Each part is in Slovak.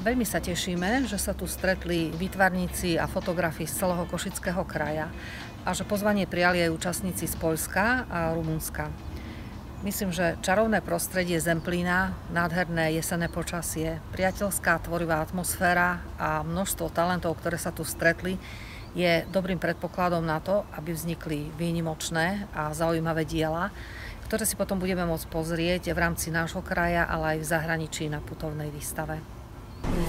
Veľmi sa tešíme, že sa tu stretli výtvarníci a fotografi z celého Košického kraja a že pozvanie prijali aj účastníci z Poľska a Rumunska. Myslím, že čarovné prostredie Zemplína, nádherné jesenné počasie, priateľská tvorivá atmosféra a množstvo talentov, ktoré sa tu stretli, je dobrým predpokladom na to, aby vznikli výnimočné a zaujímavé diela, ktoré si potom budeme môcť pozrieť v rámci nášho kraja, ale aj v zahraničí na putovnej výstave.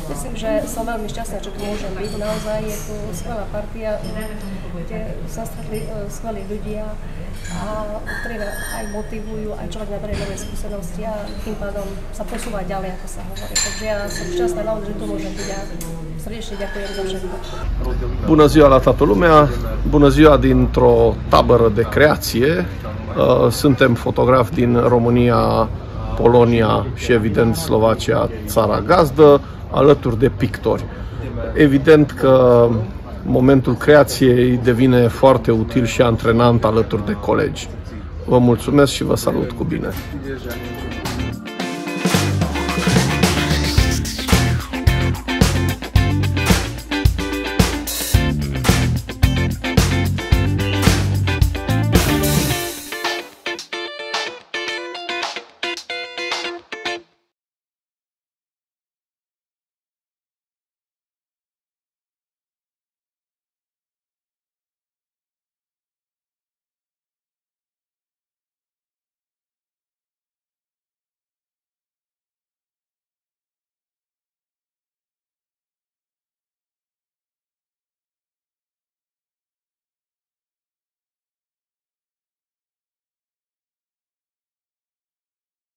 Myslím, že som veľmi šťastná, že tu môžem byť. Naozaj je tu skvelá partia, kde sa stretli skvelí ľudia, a ktorí aj motivujú, aj človek naberie nové skúsenosti a tým pádom sa posúva ďalej, ako sa hovorí. Takže ja som šťastná naozaj, že tu môžem byť a srdečne ďakujem za všetko. Bună ziua la toată lumea, bună ziua dintr-o tabără de creație. Suntem fotografi din România, Polonia și evident Slovacia, țara gazdă, alături de pictori. Evident că momentul creației devine foarte util și antrenant alături de colegi. Vă mulțumesc și vă salut cu bine!